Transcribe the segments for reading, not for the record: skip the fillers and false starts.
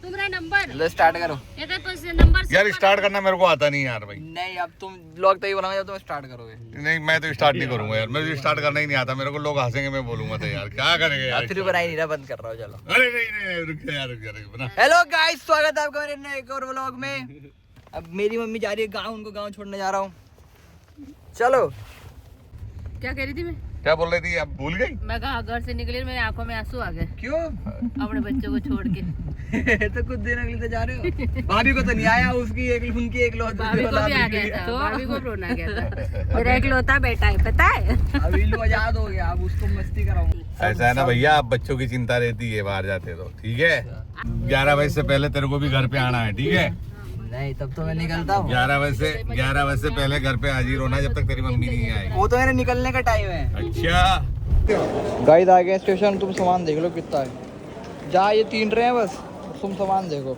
तुम्हारा नंबर लो स्टार्ट करो नंबर यार स्टार्ट करना मेरे को आता नहीं यार भाई। नहीं अब तुम ब्लॉग तभी बनाओगे जब तुम स्टार्ट करोगे। नहीं मैं तो स्टार्ट नहीं करूंगा यार, मुझे स्टार्ट करना ही नहीं आता मेरे को, लोग हंसेंगे मैं बोलूंगा तो यार क्या करेंगे यार। फिर बनाई नहीं ना, बंद कर रहा हूँ चलो। अरे नहीं रुक जा यार, रुक जा बना। हेलो गाइस, स्वागत है आपका मेरे नए एक और व्लॉग में। अब मेरी मम्मी जा रही है गाँव, उनको गाँव छोड़ने जा रहा हूँ। चलो। क्या कह रही थी मैं? क्या बोल रही थी, अब भूल गई? मैं कहा घर से निकली मेरी आंखों में आंसू आ गए। क्यों? अपने बच्चों को छोड़ के। तो कुछ दिन अगले तो जा रहे हो। भाभी को तो नहीं आया, उसकी एक उनकी एक भाभी को भी आ गया था, भाभी को रोना आ गया था। मेरा एक लौता बेटा है, पता है? अब इल्लू आजाद हो गया, अब उसको मस्ती कराऊंगी। ऐसा है ना भैया, अब बच्चों की चिंता रहती है बाहर जाते तो, ठीक है। 11 बजे से पहले तेरे को भी घर पे आना है, ठीक है? नहीं तब तो मैं निकलता हूँ। 11 बजे से पहले घर पे हाजिर होना जब तक तेरी मम्मी नहीं आएगी। वो तो मेरे निकलने का टाइम है। अच्छा गाइस आ गए स्टेशन, तुम सामान देख लो कितना है। जा ये 3 ट्रेन है बस, तुम सामान देखो।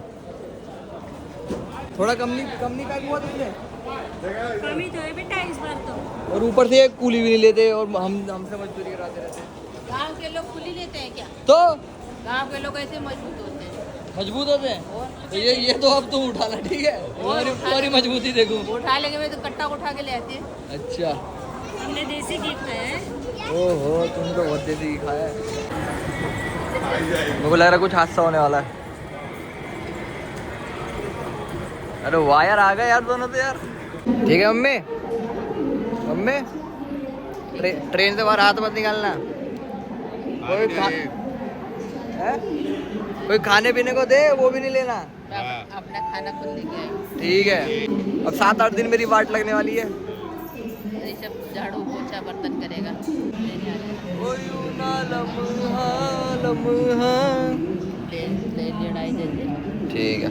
थोड़ा कम नहीं का हुआ तुमने? कमी तो है बेटा इस बार तो। और ऊपर से एक कूली भी नहीं लेते और हमसे मजदूरी कराते रहते हैं। गाँव के लोग खुली लेते हैं क्या? तो गाँव के लोग ऐसे मजबूत होते हैं। मजबूत होते हैं तो ये तो अब तुम उठाना, ठीक है? तुम्हारी मजबूती देखो। उठा लेंगे, मैं तो कट्टा उठा के ले आती है। अच्छा हमने देसी घी खाया है। ओहो, तुम तो बहुत देसी घी खाया है। मेरे को लग रहा है कुछ हादसा होने वाला है। अरे वाह यार, आ गए यार दोनों तो यार। ठीक है मम्मी, ट्रेन से बाहर हाथ मत निकालना। कोई खाने पीने को दे, वो भी नहीं लेना। अपना खाना खुद लेके आई। ठीक है, अब 7-8 दिन मेरी वाट लगने वाली है। ये सब झाड़ू पोछा बर्तन करेगा। लड़ाई दे दे। ठीक है,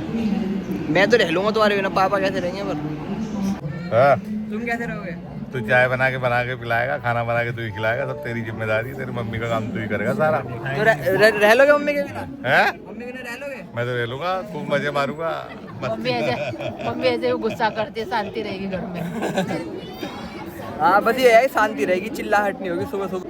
मैं तो रह लूंगा तुम्हारे बिना। पापा कैसे रहेंगे? पर तुम कैसे रहोगे? तू चाय बना के पिलाएगा, खाना बना के तू ही खिलाएगा, सब तेरी जिम्मेदारी है। तेरी मम्मी का काम तू ही करेगा सारा। तो रह लोगे मम्मी के बिना? हैं? मम्मी के बिना रह लोगे? मैं तो रह लूंगा, खूब मजे मारूंगा। मम्मी ऐसे गुस्सा करती है, शांति रहेगी घर में। हाँ बस ये है, शांति रहेगी, चिल्लाहट नहीं होगी सुबह सुबह।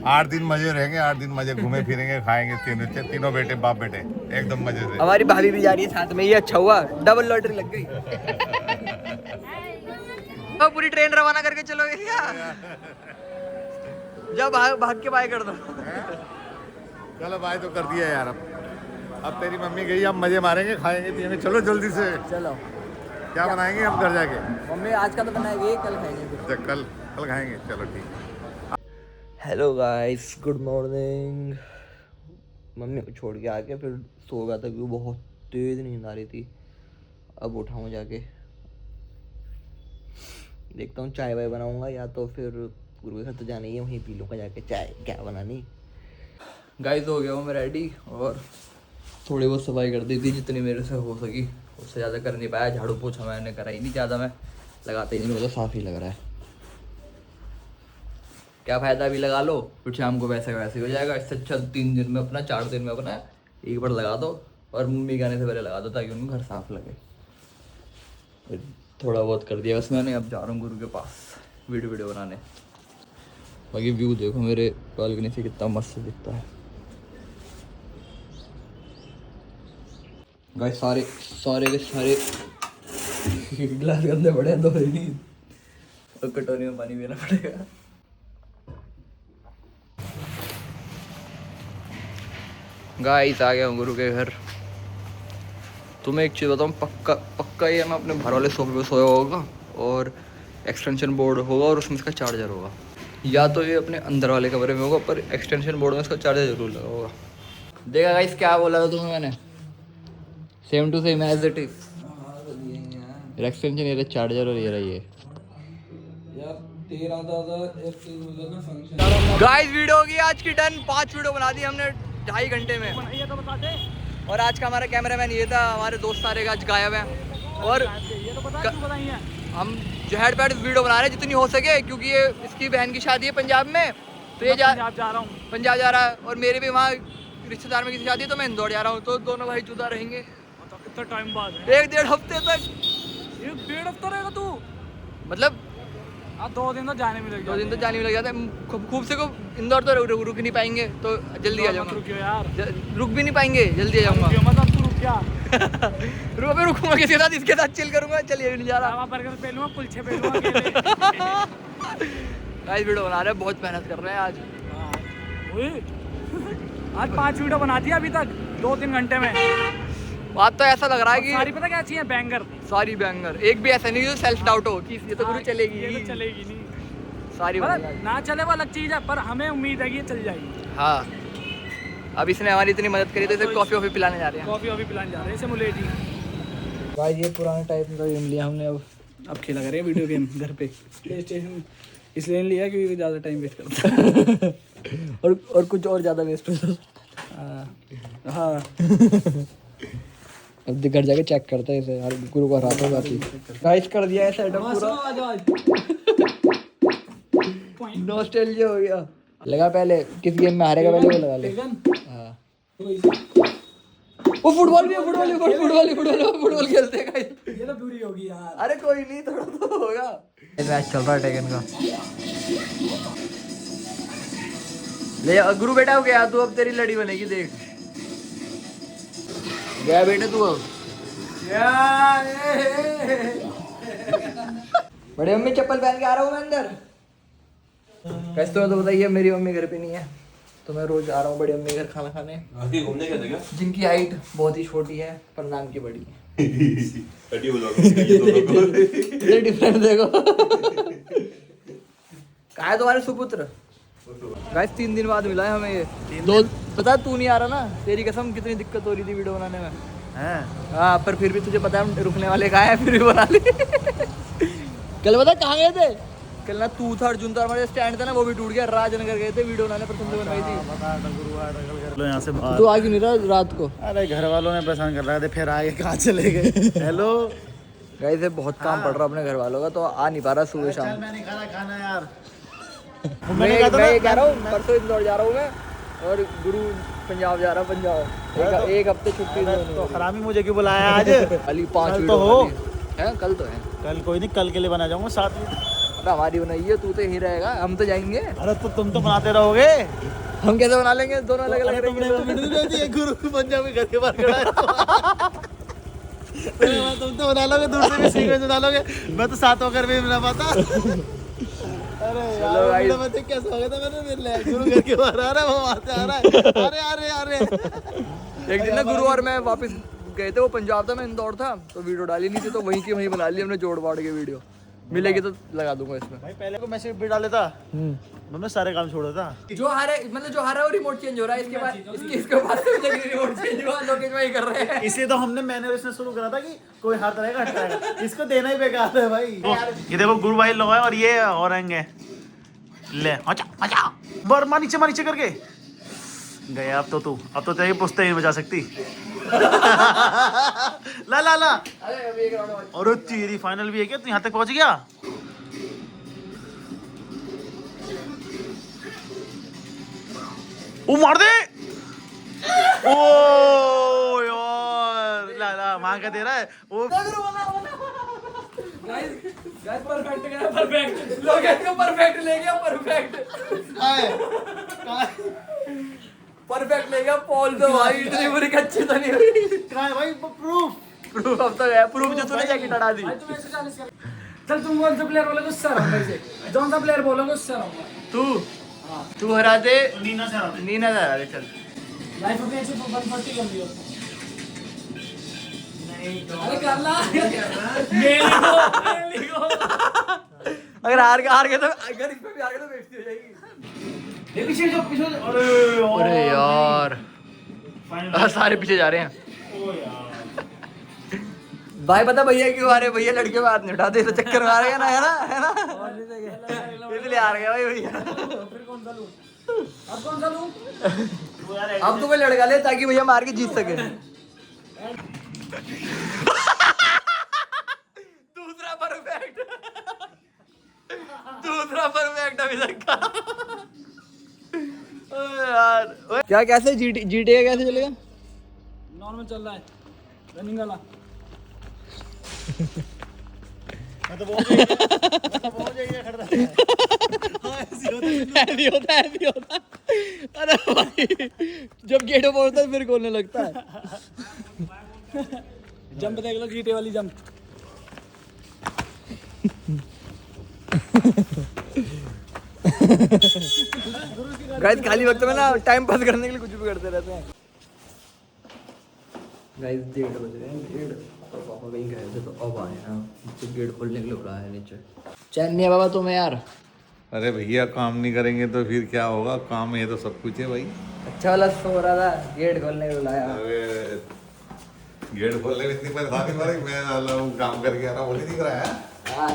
8 दिन मजे रहेंगे, 8 दिन मजे, घूमे फिरेंगे, खाएंगे, तीनों बेटे बाप बेटे एकदम मजे से। हमारी भाभी भी जा रही है साथ में, ये अच्छा हुआ, डबल लॉटरी लग गई। तो पूरी ट्रेन रवाना करके चलोगे क्या? जब भाग के बाय कर दो। चलो बाय तो कर दिया यार। अब तेरी मम्मी गई, अब मजे मारेंगे, खाएंगे पिएंगे। चलो जल्दी से। चलो। क्या बनाएंगे हम घर जाके? मम्मी आज का तो बनाएगी, कल खाएंगे फिर। कल खाएंगे, चलो ठीक। Hello guys, good morning. Mummy को छोड़ के आके फिर सो गया था क्योंकि बहुत तेज नींद आ रही थी। अब उठाऊँ जाके, देखता हूँ चाय वाय बनाऊंगा, या तो फिर गुरु के घर तो जाना ही है, वहीं पी लूँगा जाके चाय। क्या बनानी? गाइस हो गया हूँ मैं रेडी, और थोड़ी बहुत सफाई कर दी थी जितनी मेरे से हो सकी, उससे ज़्यादा कर नहीं पाया। झाड़ू पोछा मैंने करा ही नहीं ज़्यादा, मैं लगाते ही नहीं, मुझे साफ़ ही लग रहा है। क्या फ़ायदा, अभी लगा लो फिर शाम को वैसे वैसे हो जाएगा। इससे अच्छा 3 दिन में अपना, 4 दिन में अपना एक बार लगा दो, और मम्मी के आने से पहले लगा दो ताकि उनको घर साफ लगे। थोड़ा बहुत कर दिया बस मैंने। अब जा रहा हूँ गुरु के पास वीडियो बनाने। बाकी व्यू देखो मेरे बालकनी से कितना मस्त दिखता है। गाइस सारे के सारे गिलास गंदे पड़े हैं, धो ही नहीं, और कटोरी में पानी पीना पड़ेगा। गाइस आ गया हूँ गुरु के घर। तुम्हें एक चीज़ बताऊँ, पक्का ये मैं अपने घर वाले सोफे पे सोया होगा, और एक्सटेंशन बोर्ड होगा, और उसमें इसका चार्जर होगा। या तो ये अपने अंदर वाले कमरे में होगा, पर एक्सटेंशन बोर्ड में इसका चार्जर जरूर लगा होगा। देखा गाइस क्या बोला था तुम्हें मैंने, same to same as it is. Extension ये चार्जर, और ये रही है। गाइस वीडियो होगी आज की डन। 5 वीडियो बना दी हमने 2.5 घंटे में। तो बता दे। और आज का हमारा कैमरामैन ये था, हमारे दोस्त सारे आज गायब हैं। और हम जहर बैठ वीडियो बना रहे हैं जितनी हो सके, क्योंकि ये इसकी बहन की शादी है पंजाब में, तो ये पंजाब जा रहा है, और मेरे भी वहाँ रिश्तेदार में किसी शादी है, तो मैं इंदौर जा रहा हूँ। तो दोनों भाई जुदा रहेंगे। कितना टाइम बाद? 1-1.5 हफ्ते तक। 1-1.5 हफ्ता रहेगा तू? मतलब 2 दिन तो जाने में लग 2 दिन तो जाने में लग जाता है। खूब से खूब इंदौर तो रुक नहीं पाएंगे, तो जल्दी आ जाऊंगा। रुकियो यार, रुक भी नहीं पाएंगे, जल्दी आ जाऊंगा। मतलब तू रुक जा। रुकूंगा किसके साथ? इसके साथ चिल करूंगा। चलिए नहीं जा रहा। बर्गर पे लूंगा, कुलचे पे लूंगा अकेले। गाइस वीडियो बना रहे हैं, बहुत मेहनत कर रहे हैं आज। आज 5 वीडियो बना दिया अभी तक 2-3 घंटे में। बात तो ऐसा लग रहा है कि सारी पता क्या चाहिए, बैंगर। सारी बैंगर, एक भी ऐसा नहीं जो सेल्फ डाउट हो कि ये तो गुरु चलेगी। ये तो चलेगी नहीं। सारी मतलब ना चले वो अलग चीज है, पर हमें उम्मीद है कि ये चल जाएगी। हाँ, अब इसने हमारी इतनी मदद करी तो इसे कॉफी वॉफी पिलाने जा रहे हैं। कॉफी वॉफी पिलाने जा रहे हैं इसे मुलेठी। भाई ये पुराने टाइप का गेम लिया हमने। अब खेला करें वीडियो गेम घर पे। प्ले स्टेशन इसलिए नहीं लिया क्योंकि ज़्यादा टाइम वेस्ट करता है। और कुछ और ज़्यादा वेस्ट होता है। हाँ अब घर जाके चेक करते हैं इसे। यार गुरु को हराता बाकी गाइस कर दिया है सेटअप पूरा। नॉस्टैल्जिया हो गया। लगा पहले किस गेम में हारेगा पहले वो लगा ले। हाँ वो फुटबॉल भी है, फुटबॉल खेलते हैं गाइस। ये तो पूरी होगी यार। अरे कोई नहीं, थोड़ा तो होगा। मैच चल रहा है टेकन का। ले गुरु बेटा हो गया तू, अब तेरी लड़ी बनेगी देख। गया बेटे तू अब। बड़े मम्मी चप्पल पहन के आ रहा हूँ मैं अंदर। कैसे तुम्हें तो बताइए मेरी मम्मी घर पे नहीं है, तो मैं रोज आ रहा हूँ बड़ी मम्मी घर खाना खाने। घूमने गए थे क्या? जिनकी हाइट बहुत ही छोटी है पर नाम की बड़ी है। डिफरेंट देखो। कहाँ है तुम्हारे सुपुत्र? गाइस 3 दिन बाद मिला है हमें ये। दो पता तू नहीं आ रहा ना, तेरी कसम कितनी दिक्कत हो रही थी वीडियो बनाने में। हाँ पर फिर भी तुझे पता है रुकने वाले कहाँ है, फिर भी बना ली। कल पता कहाँ गए थे? कल ना तू था अर्जुन था, हमारे स्टैंड था ना वो भी टूट गया। राजनगर गए थे वीडियो बनाने पर तुमसे बनवाई थी। यहाँ से तू आ क्यों नहीं रहा रात को? अरे घर वालों ने परेशान कर रहा था, फिर आगे कहाँ चले गए। हेलो गाइस ये बहुत काम पड़ रहा अपने घर वालों का, तो आ नहीं पा रहा सुबह शाम। मैं नहीं खा रहा खाना यार। मैं ये कह रहा हूँ परसों इंदौर जा रहा हूँ मैं, और गुरु पंजाब जा रहा है। पंजाब एक हफ्ते छुट्टी। तो हरामी मुझे क्यों बुलाया आज? खाली 5 कल वीडियो तो हो। है, कल तो है। कल कोई नहीं, कल के लिए बना जाऊंगा साथ में। अरे हमारी बनाई है, तू तो यहीं रहेगा, हम तो जाएंगे। अरे तो तुम तो बनाते रहोगे। हम कैसे बना लेंगे? दोनों अलग अलग रहेंगे। गुरु पंजाबी घर के बाहर खड़ा है। तुम तो बना लोगे, दूसरे भी सीक्रेट बना लोगे, मैं तो साथ होकर भी बना पाता। अरे यार मैं देख कैसा हो गया था, मैंने मिल गुरु घर के बाहर आ रहा है, वो वहां से आ रहा है। अरे एक दिन ना गुरु और मैं वापस गए थे, वो पंजाब था मैं इंदौर था, तो वीडियो डाली नहीं थी, तो वहीं की वहीं बना ली हमने जोड़ बाड़ के वीडियो। मिलेगी तो लगा दूंगा इसमें। भाई पहले को मैसेज भी डाले था, मैंने सारे काम छोड़ा था। जो हारा वो रिमोट चेंज हो रहा है। इसके बाद इसके बाद रिमोट चेंज हुआ, लोकेश भाई कर रहे हैं। इसे तो हमने मैनरेशन शुरू करा था कि कोई हाथ रहेगा हटाएगा, इसको देना ही बेकार है भाई। ये देखो गुरु भाई लोग है और ये औरंग है। ले अच्छा मार नीचे करके गया। अब तो चाहिए पुछते ही बचा सकती। ला और तेरी फाइनल भी है क्या? तू यहाँ तक पहुंच गया? वो मार दे। ओ यार ला मांग के दे रहा है वो। गाइस परफेक्ट गया, परफेक्ट लोकेश को परफेक्ट ले गया। परफेक्ट ले गया। पॉल तो भाई इतनी बुरी कच्ची तो नहीं हुई। कहाँ है भाई प्रूफ? अब तो गया प्रूफ जो तूने जैकेट हटा दी। चल तुम कौन सा प्लेयर बोलोगे उससे हराऊंगा इसे। कौन सा प्लेयर बोलोगे उससे हराऊंगा। तू हरा दे। नीना से हरा दे। चल लाइफ अपनी ऐसे 140 कर दियो। अरे कर ला। अगर हार गए तो अगर इस पे भी हार गए तो बेइज्जती हो जाएगी। ये पीछे जो अरे यार सारे पीछे जा रहे हैं। भाई पता भैया क्यों आ रहे? भैया लड़के में हाथ नहीं उठाते तो चक्कर में आ रहे हैं ना, है ना इसलिए आ गया भाई भैया। फिर कौन सा लूं? अब कौन सा लूं? अब तो कोई लड़का ले ताकि भैया मार के जीत सके। दूसरा परफेक्ट अभी तक का। यार क्या कैसे जीटीए कैसे चलेगा? नॉर्मल चल रहा है, रनिंग वाला। मैं तो बहुत जाइए खड़ा रहता है। हाँ ऐसे होता है। ऐसे होता अरे भाई जब गेट ओपन होता है फिर खोलने लगता है। जंप देख लो, GTA वाली जंप। गाइस खाली वक्त में ना टाइम पास करने के लिए कुछ भी करते रहते हैं। गाइस 1:30 बज रहे हैं, 1:30 और पापा कहीं गए थे तो अब आए हैं। तो गेट खोलने के लिए बुलाया है नीचे। चैन नहीं है बाबा तुम्हें यार। अरे भैया काम नहीं करेंगे तो फिर क्या होगा, काम है तो सब कुछ है भाई। अच्छा वाला सो रहा था, गेट खोलने के लिए बुलाया। अरे गेट खोलने में इतनी परेशानी हो रही, मैं काम करके आ रहा हूँ, वो नहीं दिख रहा है। हाँ